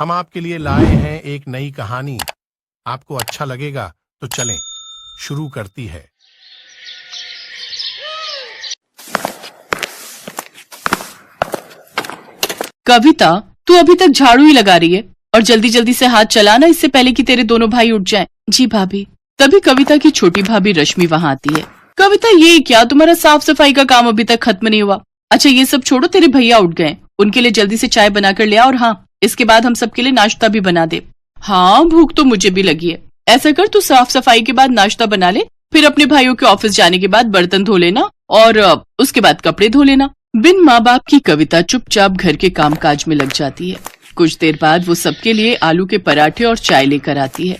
हम आपके लिए लाए हैं एक नई कहानी। आपको अच्छा लगेगा तो चलें, शुरू करती है। कविता, तू अभी तक झाड़ू ही लगा रही है और जल्दी जल्दी से हाथ चलाना, इससे पहले कि तेरे दोनों भाई उठ जाएं। जी भाभी। तभी कविता की छोटी भाभी रश्मि वहां आती है। कविता, ये क्या, तुम्हारा साफ सफाई का काम अभी तक खत्म नहीं हुआ? अच्छा ये सब छोड़ो, तेरे भैया उठ गए, उनके लिए जल्दी से चाय बनाकर ले आ, और हाँ, इसके बाद हम सबके लिए नाश्ता भी बना दे। हाँ, भूख तो मुझे भी लगी है। ऐसा कर, तू साफ सफाई के बाद नाश्ता बना ले, फिर अपने भाइयों के ऑफिस जाने के बाद बर्तन धो लेना और उसके बाद कपड़े धो लेना। बिन माँ बाप की कविता चुपचाप घर के कामकाज में लग जाती है। कुछ देर बाद वो सबके लिए आलू के पराठे और चाय लेकर आती है।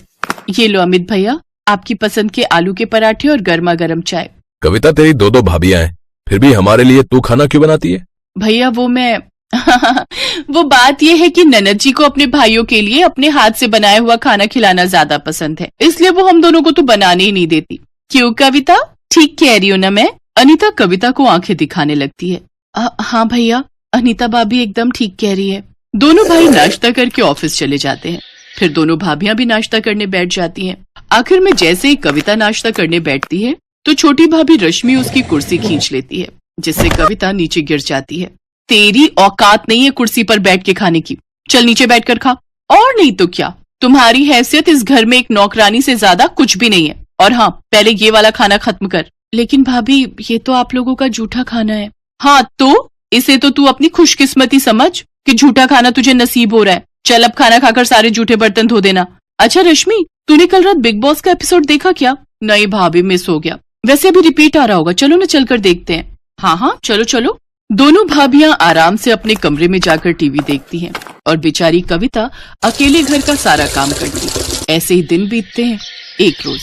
ये लो अमित भैया, आपकी पसंद के आलू के पराठे और गर्मा गर्म चाय। कविता, तेरी दो भाभियां हैं, फिर भी हमारे लिए तू खाना क्यों बनाती है? भैया वो मैं वो बात ये है कि ननद जी को अपने भाइयों के लिए अपने हाथ से बनाया हुआ खाना खिलाना ज्यादा पसंद है, इसलिए वो हम दोनों को तो बनाने ही नहीं देती। क्यों कविता, ठीक कह रही हूँ ना मैं? अनीता कविता को आंखें दिखाने लगती है। हाँ भैया, अनीता भाभी एकदम ठीक कह रही है। दोनों भाई नाश्ता करके ऑफिस चले जाते हैं। फिर दोनों भाभियां भी नाश्ता करने बैठ जाती हैं। आखिर में जैसे ही कविता नाश्ता करने बैठती है तो छोटी भाभी रश्मि उसकी कुर्सी खींच लेती है, जिससे कविता नीचे गिर जाती है। तेरी औकात नहीं है कुर्सी पर बैठ के खाने की, चल नीचे बैठकर खा। और नहीं तो क्या, तुम्हारी हैसियत इस घर में एक नौकरानी से ज्यादा कुछ भी नहीं है। और हाँ, पहले ये वाला खाना खत्म कर। लेकिन भाभी, ये तो आप लोगों का जूठा खाना है। हाँ तो इसे तो तू अपनी खुशकिस्मती समझ कि झूठा खाना तुझे नसीब हो रहा है। चल अब खाना खाकर सारे जूठे बर्तन धो देना। अच्छा रश्मि, तूने कल रात बिग बॉस का एपिसोड देखा क्या? नहीं भाभी, मिस हो गया। वैसे अभी रिपीट आ रहा होगा, चलो ना चलकर देखते हैं। हाँ हाँ चलो चलो। दोनों भाभियां आराम से अपने कमरे में जाकर टीवी देखती हैं और बेचारी कविता अकेले घर का सारा काम करती। ऐसे ही दिन बीतते हैं। एक रोज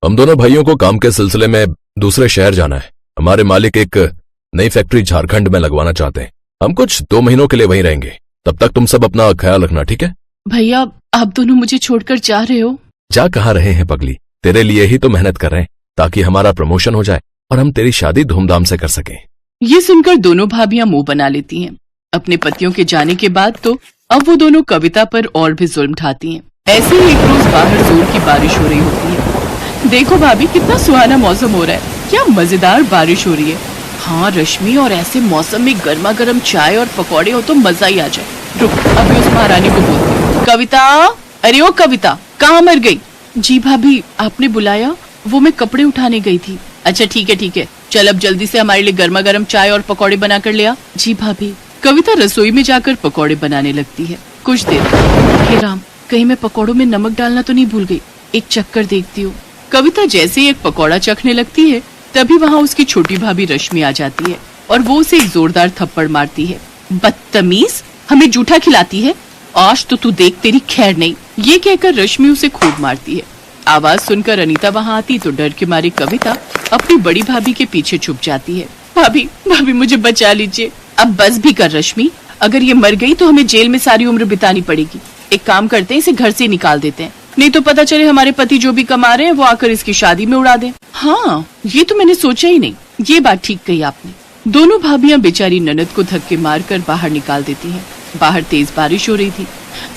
हम दोनों भाइयों को काम के सिलसिले में दूसरे शहर जाना है। हमारे मालिक एक नई फैक्ट्री झारखंड में लगवाना चाहते हैं। हम कुछ 2 महीनों के लिए वहीं रहेंगे। तब तक तुम सब अपना ख्याल रखना, ठीक है? भैया, आप दोनों मुझे छोड़कर जा रहे हो? जा कहाँ रहे हैं पगली, तेरे लिए ही तो मेहनत कर रहे हैं ताकि हमारा प्रमोशन हो जाए और हम तेरी शादी धूमधाम से कर सकें। ये सुनकर दोनों भाभियां मुंह बना लेती हैं। अपने पतियों के जाने के बाद तो अब वो दोनों कविता पर और भी जुल्म ढाती हैं। ऐसे ही एक रोज बाहर जोर की बारिश हो रही होती है। देखो भाभी, कितना सुहाना मौसम हो रहा है, क्या मजेदार बारिश हो रही है। हाँ रश्मि, और ऐसे मौसम में गर्मा गर्म चाय और पकौड़े हो तो मजा ही आ जाए। रुक, अभी उस महारानी को बोलती हूँ। कविता, अरे ओ कविता, कहाँ मर गई? जी भाभी, आपने बुलाया? वो मैं कपड़े उठाने गई थी। अच्छा ठीक है, चल अब जल्दी से हमारे लिए गर्मा गर्म चाय और पकौड़े बना कर ले आ। जी भाभी। कविता रसोई में जाकर पकौड़े बनाने लगती है। कुछ देर, हे राम, कहीं मैं पकौड़ों में नमक डालना तो नहीं भूल गई, एक चक्कर देखती हूँ। कविता जैसे ही एक पकौड़ा चखने लगती है तभी वहाँ उसकी छोटी भाभी रश्मि आ जाती है और वो उसे एक जोरदार थप्पड़ मारती है। बदतमीज, हमें जूठा खिलाती है, आज तो तू देख तेरी खैर नहीं। ये कहकर रश्मि उसे खूब मारती है। आवाज सुनकर अनीता वहाँ आती तो डर के मारे कविता अपनी बड़ी भाभी के पीछे छुप जाती है। भाभी मुझे बचा लीजिए। अब बस भी कर रश्मि, अगर ये मर गई तो हमें जेल में सारी उम्र बितानी पड़ेगी। एक काम करते हैं, इसे घर से निकाल देते हैं, नहीं तो पता चले हमारे पति जो भी कमा रहे हैं वो आकर इसकी शादी में उड़ा दें। हाँ, ये तो मैंने सोचा ही नहीं, ये बात ठीक कही आपने। दोनों भाभियां बेचारी ननद को धक्के मारकर बाहर निकाल देती हैं। बाहर तेज बारिश हो रही थी।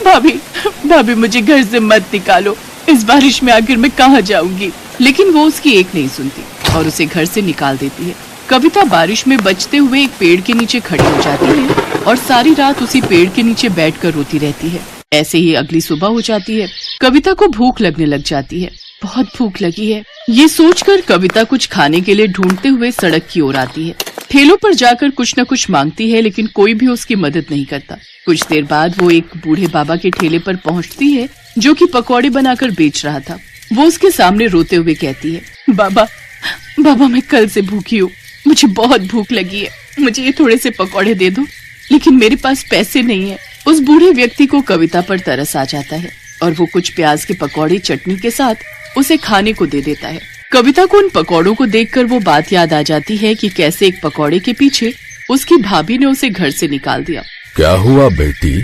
भाभी मुझे घर से मत निकालो, इस बारिश में आखिर मैं कहाँ जाऊंगी? लेकिन वो उसकी एक नहीं सुनती और उसे घर से निकाल देती है। कविता बारिश में बचते हुए एक पेड़ के नीचे खड़ी हो जाती है और सारी रात उसी पेड़ के नीचे बैठकर रोती रहती है। ऐसे ही अगली सुबह हो जाती है। कविता को भूख लगने लग जाती है, बहुत भूख लगी है। ये सोचकर कविता कुछ खाने के लिए ढूंढते हुए सड़क की ओर आती है। ठेलों पर जाकर कुछ न कुछ मांगती है, लेकिन कोई भी उसकी मदद नहीं करता। कुछ देर बाद वो एक बूढ़े बाबा के ठेले पर पहुंचती है जो कि पकौड़े बनाकर बेच रहा था। वो उसके सामने रोते हुए कहती है, बाबा मैं कल से भूखी हूँ, मुझे बहुत भूख लगी है, मुझे ये थोड़े से पकौड़े दे दो, लेकिन मेरे पास पैसे नहीं है। उस बूढ़े व्यक्ति को कविता पर तरस आ जाता है और वो कुछ प्याज के पकौड़े चटनी के साथ उसे खाने को दे देता है। कविता को उन पकौड़ों को देखकर वो बात याद आ जाती है कि कैसे एक पकौड़े के पीछे उसकी भाभी ने उसे घर से निकाल दिया। क्या हुआ बेटी,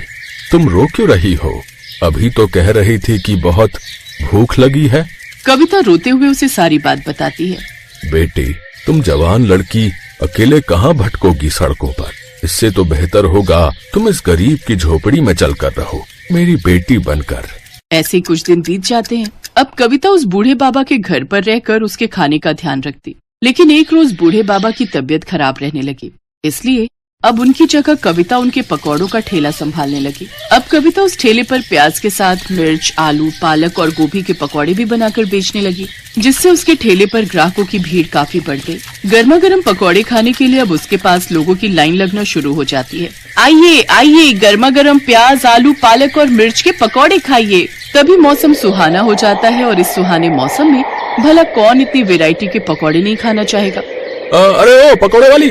तुम रो क्यों रही हो? अभी तो कह रही थी कि बहुत भूख लगी है। कविता रोते हुए उसे सारी बात बताती है। बेटी, तुम जवान लड़की अकेले कहाँ भटकोगी सड़कों पर? इससे तो बेहतर होगा तुम इस गरीब की झोपड़ी में चलकर रहो, मेरी बेटी बनकर। ऐसे कुछ दिन बीत जाते हैं। अब कविता उस बूढ़े बाबा के घर पर रहकर उसके खाने का ध्यान रखती, लेकिन एक रोज बूढ़े बाबा की तबीयत खराब रहने लगी, इसलिए अब उनकी जगह कविता उनके पकौड़ों का ठेला संभालने लगी। अब कविता उस ठेले पर प्याज के साथ मिर्च, आलू, पालक और गोभी के पकौड़े भी बनाकर बेचने लगी, जिससे उसके ठेले पर ग्राहकों की भीड़ काफी बढ़ गई। गर्मा गर्म पकौड़े खाने के लिए अब उसके पास लोगों की लाइन लगना शुरू हो जाती है। आइए आइए, गर्मा गर्म प्याज, आलू, पालक और मिर्च के पकौड़े खाइए। तभी मौसम सुहाना हो जाता है और इस सुहाने मौसम में भला कौन इतनी वैरायटी के पकौड़े नहीं खाना चाहेगा। अरे ओ पकौड़े वाली,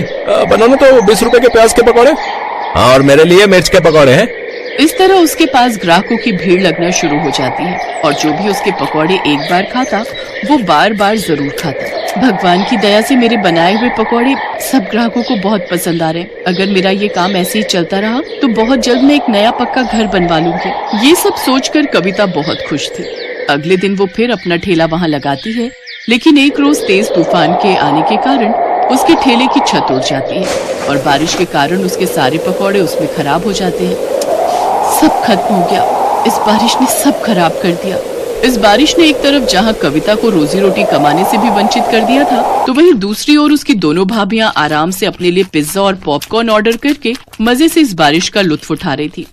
बनाना तो 20 रुपए के प्याज के पकौड़े। हाँ, और मेरे लिए मिर्च के पकौड़े हैं। इस तरह उसके पास ग्राहकों की भीड़ लगना शुरू हो जाती है और जो भी उसके पकौड़े एक बार खाता वो बार बार जरूर खाता। भगवान की दया से मेरे बनाए हुए पकौड़े सब ग्राहकों को बहुत पसंद आ रहे हैं। अगर मेरा ये काम ऐसे ही चलता रहा तो बहुत जल्द मैं एक नया पक्का घर बनवा लूंगी। ये सब सोचकर कविता बहुत खुश थी। अगले दिन वो फिर अपना ठेला वहाँ लगाती है, लेकिन एक रोज तेज तूफान के आने के कारण उसके ठेले की छत उड़ जाती है और बारिश के कारण उसके सारे पकौड़े उसमें खराब हो जाते हैं। सब खत्म हो गया। इस बारिश ने सब खराब कर दिया। इस बारिश ने एक तरफ जहां कविता को रोजी रोटी कमाने से भी वंचित कर दिया था, तो वहीं दूसरी ओर उसकी दोनों भाभियां आराम से अपने लिए पिज्जा और पॉपकॉर्न ऑर्डर करके मजे से इस बारिश का लुत्फ उठा रही थी।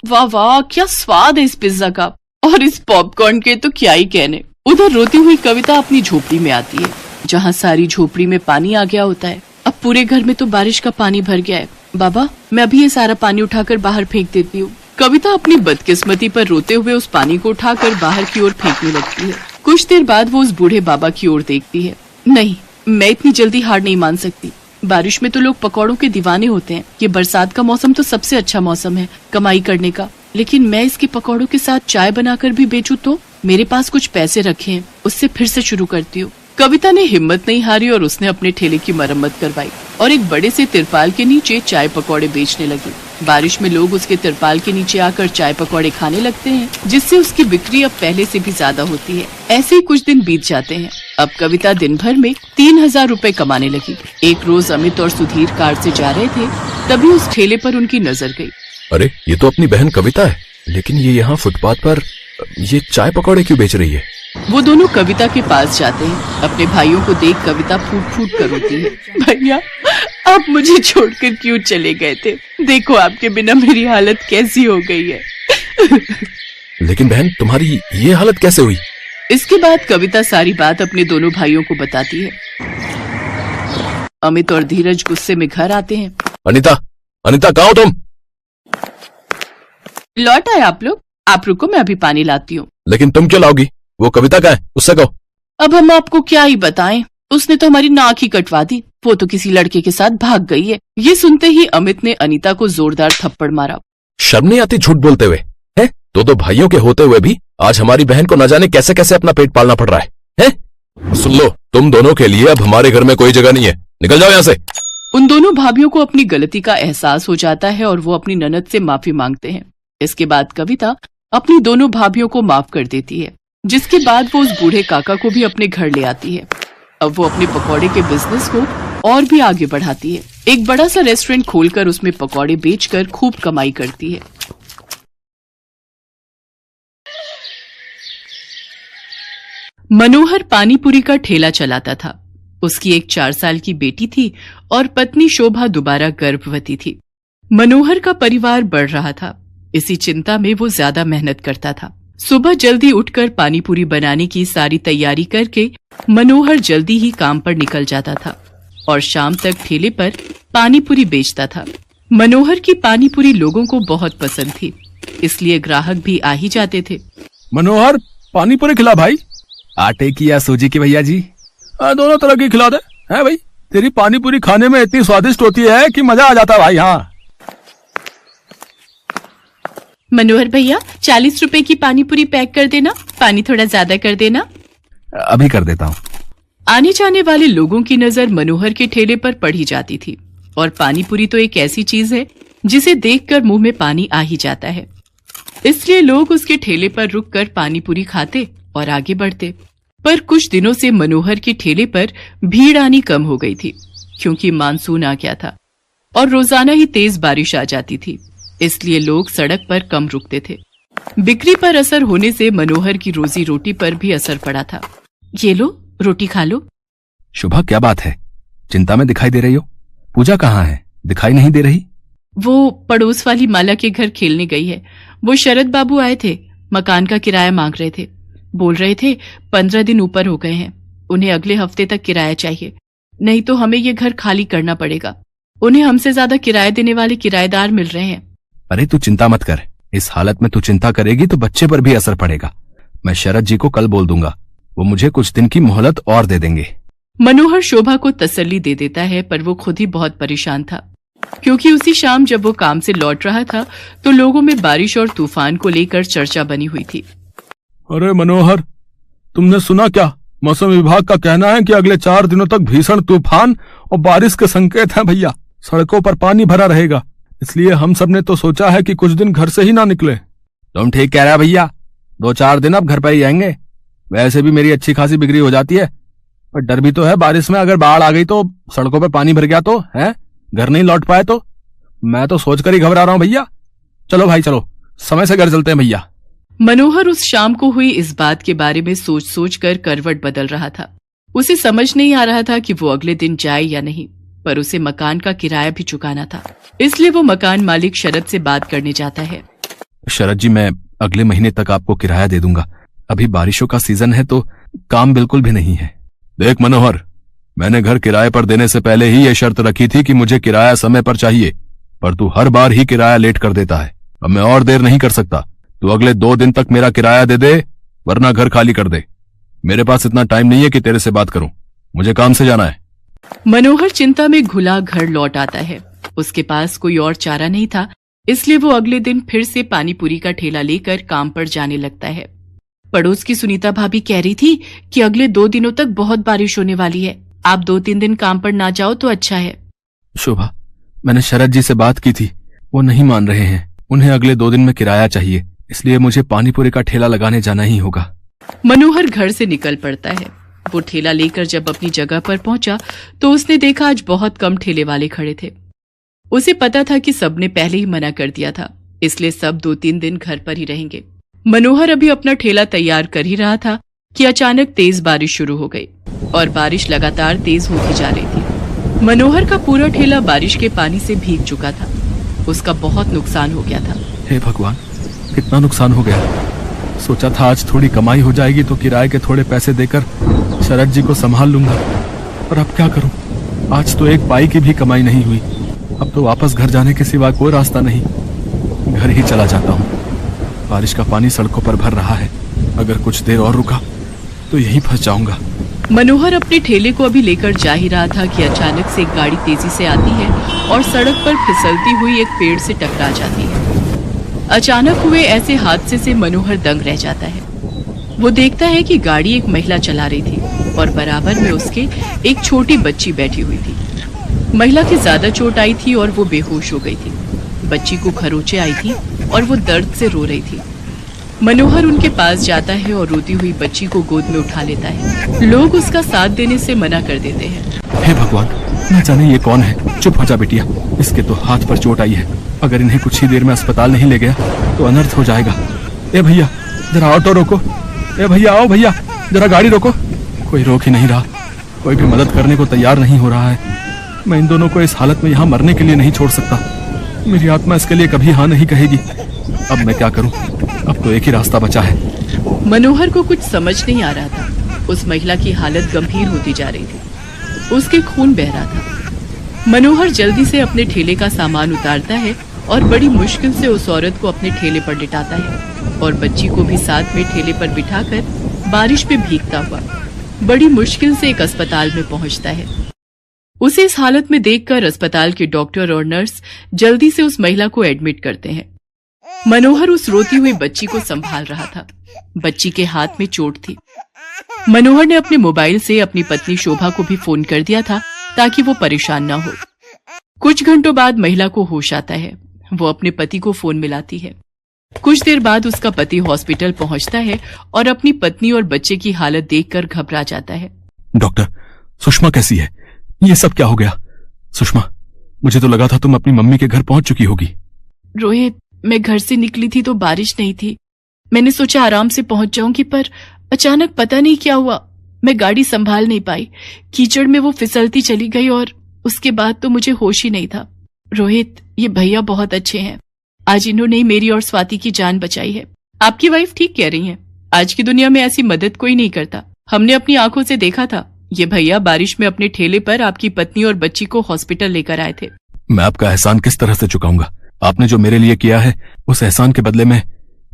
वाह वाह, क्या स्वाद है इस पिज्जा का, और इस पॉपकॉर्न के तो क्या ही कहने। उधर रोती हुई कविता अपनी झोपड़ी में आती है, जहाँ सारी झोपड़ी में पानी आ गया होता है। अब पूरे घर में तो बारिश का पानी भर गया है। बाबा, मैं अभी ये सारा पानी उठाकर बाहर फेंक देती हूँ। कविता अपनी बदकिस्मती पर रोते हुए उस पानी को उठाकर बाहर की ओर फेंकने लगती है। कुछ देर बाद वो उस बूढ़े बाबा की ओर देखती है। नहीं, मैं इतनी जल्दी हार नहीं मान सकती। बारिश में तो लोग पकौड़ों के दीवाने होते हैं। ये बरसात का मौसम तो सबसे अच्छा मौसम है कमाई करने का, लेकिन मैं इसके पकौड़ों के साथ चाय बनाकर भी बेचूं तो मेरे पास कुछ पैसे रखे हैं, उससे फिर से शुरू करती हूँ। कविता ने हिम्मत नहीं हारी और उसने अपने ठेले की मरम्मत करवाई और एक बड़े से तिरपाल के नीचे चाय पकौड़े बेचने लगी। बारिश में लोग उसके तिरपाल के नीचे आकर चाय पकौड़े खाने लगते हैं, जिससे उसकी बिक्री अब पहले से भी ज्यादा होती है। ऐसे ही कुछ दिन बीत जाते हैं। अब कविता दिन भर में 3000 रुपए कमाने लगी। एक रोज अमित और सुधीर कार से जा रहे थे, तभी उस ठेले पर उनकी नजर गई। अरे, ये तो अपनी बहन कविता है, लेकिन ये यहाँ फुटपाथ पर ये चाय पकौड़े क्यों बेच रही है? वो दोनों कविता के पास जाते हैं। अपने भाइयों को देख कविता फूट फूट कर रोती है। भैया, आप मुझे छोड़कर क्यों चले गए थे? देखो आपके बिना मेरी हालत कैसी हो गई है। लेकिन बहन, तुम्हारी ये हालत कैसे हुई? इसके बाद कविता सारी बात अपने दोनों भाइयों को बताती है। अमित और धीरज गुस्से में घर आते हैं। अनीता, अनीता, कहाँ हो तुम? लौट आए आप लोग? आप रुको, मैं अभी पानी लाती हूँ। लेकिन तुम क्यों लाओगी? वो कविता कहाँ है, उससे कहो। अब हम आपको क्या ही बताएं, उसने तो हमारी नाक ही कटवा दी। वो तो किसी लड़के के साथ भाग गई है। ये सुनते ही अमित ने अनीता को जोरदार थप्पड़ मारा। शर्म नहीं आती झूठ बोलते हुए? हैं? दो भाइयों के होते हुए भी आज हमारी बहन को न जाने कैसे कैसे अपना पेट पालना पड़ रहा है, हैं? सुन लो, तुम दोनों के लिए अब हमारे घर में कोई जगह नहीं है, निकल जाओ यहाँ से। उन दोनों भाभियों को अपनी गलती का एहसास हो जाता है और वो अपनी ननद से माफी मांगते हैं। इसके बाद कविता अपनी दोनों भाभियों को माफ कर देती है, जिसके बाद वो उस बूढ़े काका को भी अपने घर ले आती है। अब वो अपने पकौड़े के बिजनेस को और भी आगे बढ़ाती है। एक बड़ा सा रेस्टोरेंट खोलकर उसमें पकौड़े बेचकर खूब कमाई करती है। मनोहर पानीपुरी का ठेला चलाता था। उसकी एक 4 साल की बेटी थी और पत्नी शोभा दोबारा गर्भवती थी। मनोहर का परिवार बढ़ रहा था। इसी चिंता में वो ज्यादा मेहनत करता था। सुबह जल्दी उठकर पानीपुरी बनाने की सारी तैयारी करके मनोहर जल्दी ही काम पर निकल जाता था और शाम तक ठेले पर पानीपुरी बेचता था। मनोहर की पानीपुरी लोगों को बहुत पसंद थी, इसलिए ग्राहक भी आ ही जाते थे। मनोहर, पानीपुरी खिला भाई। आटे की या सूजी की भैया जी? दोनों तरह की खिला दे। है भाई, तेरी पानीपुरी खाने में इतनी स्वादिष्ट होती है कि मजा आ जाता भाई। हाँ मनोहर भैया, 40 रुपए की पानीपुरी पैक कर देना, पानी थोड़ा ज्यादा कर देना। अभी कर देता हूँ। आने जाने वाले लोगों की नजर मनोहर के ठेले पर पड़ ही जाती थी और पानीपुरी तो एक ऐसी चीज है जिसे देखकर मुंह में पानी आ ही जाता है। इसलिए लोग उसके ठेले पर रुककर पानीपुरी खाते और आगे बढ़ते। पर कुछ दिनों से मनोहर के ठेले पर भीड़ आनी कम हो गई थी, क्योंकि मानसून आ गया था। और रोजाना ही तेज बारिश आ जाती थी, इसलिए लोग सड़क पर कम रुकते थे। बिक्री पर असर होने से मनोहर की रोजी रोटी पर भी असर पड़ा था। ये लो, रोटी खा लो। शुभा, क्या बात है? चिंता में दिखाई दे रही हो। पूजा कहाँ है? दिखाई नहीं दे रही। वो पड़ोस वाली माला के घर खेलने गई है। वो शरद बाबू आए थे, मकान का किराया मांग रहे थे। बोल रहे थे 15 दिन ऊपर हो गए हैं, उन्हें अगले हफ्ते तक किराया चाहिए, नहीं तो हमें ये घर खाली करना पड़ेगा। उन्हें हमसे ज्यादा किराया देने वाले किराएदार मिल रहे हैं। अरे तू चिंता मत कर, इस हालत में तू चिंता करेगी तो बच्चे पर भी असर पड़ेगा। मैं शरद जी को कल बोल दूंगा, वो मुझे कुछ दिन की मोहलत और दे देंगे। मनोहर शोभा को तसल्ली दे देता है, पर वो खुद ही बहुत परेशान था, क्योंकि उसी शाम जब वो काम से लौट रहा था तो लोगों में बारिश और तूफान को लेकर चर्चा बनी हुई थी। अरे मनोहर, तुमने सुना क्या? मौसम विभाग का कहना है कि अगले 4 दिनों तक भीषण तूफान और बारिश के संकेत हैं भैया। सड़कों पर पानी भरा रहेगा, इसलिए हम सब ने तो सोचा है कि कुछ दिन घर से ही ना निकले। तुम ठीक कह रहे हो भैया, 2-4 दिन अब घर पर ही आएंगे। वैसे भी मेरी अच्छी खासी बिक्री हो जाती है, पर डर भी तो है बारिश में अगर बाढ़ आ गई तो सड़कों पर पानी भर गया तो है, घर नहीं लौट पाए तो। मैं तो सोचकर ही घबरा रहा हूं भैया। चलो भाई चलो, समय से घर चलते हैं भैया। मनोहर उस शाम को हुई इस बात के बारे में सोच सोच कर करवट बदल रहा था। उसे समझ नहीं आ रहा था कि वो अगले दिन जाए या नहीं, पर उसे मकान का किराया भी चुकाना था, इसलिए वो मकान मालिक शरद से बात करने जाता है। शरद जी, मैं अगले महीने तक आपको किराया दे दूंगा। अभी बारिशों का सीजन है तो काम बिल्कुल भी नहीं है। देख मनोहर, मैंने घर किराए पर देने से पहले ही ये शर्त रखी थी कि मुझे किराया समय पर चाहिए, पर तू हर बार ही किराया लेट कर देता है। अब मैं और देर नहीं कर सकता। तू अगले 2 दिन तक मेरा किराया दे दे, वरना घर खाली कर दे। मेरे पास इतना टाइम नहीं है कि तेरे से बात करूं, मुझे काम से जाना है। मनोहर चिंता में घुला घर लौट आता है। उसके पास कोई और चारा नहीं था, इसलिए वो अगले दिन फिर से पानी पूरी का ठेला लेकर काम पर जाने लगता है। पड़ोस की सुनीता भाभी कह रही थी कि अगले 2 दिनों तक बहुत बारिश होने वाली है, आप 2-3 दिन काम पर ना जाओ तो अच्छा है। शोभा, मैंने शरद जी से बात की थी, वो नहीं मान रहे हैं। उन्हें अगले 2 दिन में किराया चाहिए, इसलिए मुझे पानीपुरी का ठेला लगाने जाना ही होगा। मनोहर घर से निकल पड़ता है। वो ठेला लेकर जब अपनी जगह पर पहुंचा तो उसने देखा आज बहुत कम ठेले वाले खड़े थे। उसे पता था कि सबने पहले ही मना कर दिया था, इसलिए सब 2-3 दिन घर पर ही रहेंगे। मनोहर अभी अपना ठेला तैयार कर ही रहा था कि अचानक तेज बारिश शुरू हो गई और बारिश लगातार तेज होती जा रही थी। मनोहर का पूरा ठेला बारिश के पानी से भीग चुका था। उसका बहुत नुकसान हो गया था। हे भगवान, कितना नुकसान हो गया। सोचा था आज थोड़ी कमाई हो जाएगी तो किराए के थोड़े पैसे देकर शरद जी को संभाल लूंगा, पर अब क्या करूं? आज तो 1 पाई की भी कमाई नहीं हुई। अब तो वापस घर जाने के सिवा कोई रास्ता नहीं। घर ही चला जाता हूँ। बारिश का पानी सड़कों पर भर रहा है, अगर कुछ देर और रुका तो यहीं फंस जाऊंगा। मनोहर अपने ठेले को अभी लेकर जा ही रहा था कि अचानक से एक गाड़ी तेजी से आती है और सड़क पर फिसलती हुई एक पेड़ से टकरा जाती है। अचानक हुए ऐसे हादसे से मनोहर दंग रह जाता है। वो देखता है कि गाड़ी एक महिला चला रही थी और बराबर में उसके एक छोटी बच्ची बैठी हुई थी। महिला की ज्यादा चोट आई थी और वो बेहोश हो गई थी। बच्ची को खरोंचे आई थी और वो दर्द से रो रही थी। मनोहर उनके पास जाता है और रोती हुई बच्ची को गोद में उठा लेता है। लोग उसका साथ देने से मना कर देते हैं। हे भगवान, न जाने ये कौन है। चुप हो जा बेटिया, इसके तो हाथ पर चोट आई है। अगर इन्हें कुछ ही देर में अस्पताल नहीं ले गया तो अनर्थ हो जाएगा। ए भैया, जरा ऑटो रोको। ए भैया, आओ भैया, जरा गाड़ी रोको। कोई रोक ही नहीं रहा, कोई भी मदद करने को तैयार नहीं हो रहा है। मैं इन दोनों को इस हालत में यहाँ मरने के लिए नहीं छोड़ सकता। मेरी आत्मा इसके लिए कभी हाँ नहीं कहेगी। अब मैं क्या करूं? अब तो एक ही रास्ता बचा है। मनोहर को कुछ समझ नहीं आ रहा था। उस महिला की हालत गंभीर होती जा रही थी, उसके खून बह रहा था। मनोहर जल्दी से अपने ठेले का सामान उतारता है और बड़ी मुश्किल से उस औरत को अपने ठेले पर लिटाता है और बच्ची को भी साथ में ठेले पर बिठाकर बारिश में भीगता हुआ बड़ी मुश्किल से एक अस्पताल में पहुंचता है। उसे इस हालत में देखकर अस्पताल के डॉक्टर और नर्स जल्दी से उस महिला को एडमिट करते हैं। मनोहर उस रोती हुई बच्ची को संभाल रहा था। बच्ची के हाथ में चोट थी। मनोहर ने अपने मोबाइल से अपनी पत्नी शोभा को भी फोन कर दिया था ताकि वो परेशान ना हो। कुछ घंटों बाद महिला को होश आता है। वो अपने पति को फोन मिलाती है। कुछ देर बाद उसका पति हॉस्पिटल पहुंचता है और अपनी पत्नी और बच्चे की हालत देखकर घबरा जाता है। डॉक्टर, सुषमा कैसी है? ये सब क्या हो गया? सुषमा, मुझे तो लगा था तुम अपनी मम्मी के घर पहुंच चुकी होगी। रोहित, मैं घर से निकली थी तो बारिश नहीं थी। मैंने सोचा आराम से पहुंच जाऊंगी, पर अचानक पता नहीं क्या हुआ, मैं गाड़ी संभाल नहीं पाई। कीचड़ में वो फिसलती चली गई और उसके बाद तो मुझे होश ही नहीं था। रोहित, ये भैया बहुत अच्छे हैं। आज इन्होंने मेरी और स्वाति की जान बचाई है। आपकी वाइफ ठीक कह रही है, आज की दुनिया में ऐसी मदद कोई नहीं करता। हमने अपनी आंखों से देखा था, ये भैया बारिश में अपने ठेले पर आपकी पत्नी और बच्ची को हॉस्पिटल लेकर आए थे। मैं आपका एहसान किस तरह से चुकाऊंगा? आपने जो मेरे लिए किया है, उस एहसान के बदले में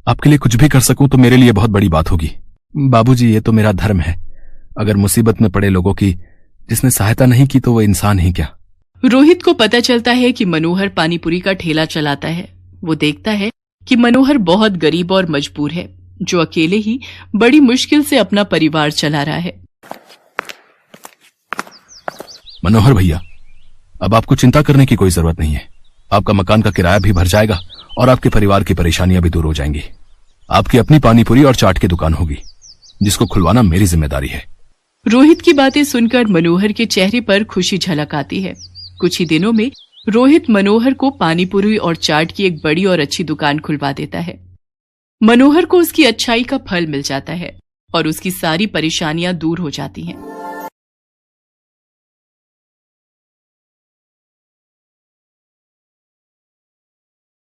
आपके लिए कुछ भी कर सकूं तो मेरे लिए बहुत बड़ी बात होगी। बाबूजी, ये तो मेरा धर्म है। अगर मुसीबत में पड़े लोगों की जिसने सहायता नहीं की तो वो इंसान ही क्या। रोहित को पता चलता है कि मनोहर पानीपुरी का ठेला चलाता है। वो देखता है कि मनोहर बहुत गरीब और मजबूर है, जो अकेले ही बड़ी मुश्किल से अपना परिवार चला रहा है। मनोहर भैया, अब आपको चिंता करने की कोई जरूरत नहीं है। आपका मकान का किराया भी भर जाएगा और आपके परिवार की परेशानियां भी दूर हो जाएंगी। आपकी अपनी पानीपुरी और चाट की दुकान होगी, जिसको खुलवाना मेरी जिम्मेदारी है। रोहित की बातें सुनकर मनोहर के चेहरे पर खुशी झलक आती है। कुछ ही दिनों में रोहित मनोहर को पानीपुरी और चाट की एक बड़ी और अच्छी दुकान खुलवा देता है। मनोहर को उसकी अच्छाई का फल मिल जाता है और उसकी सारी परेशानियां दूर हो जाती हैं।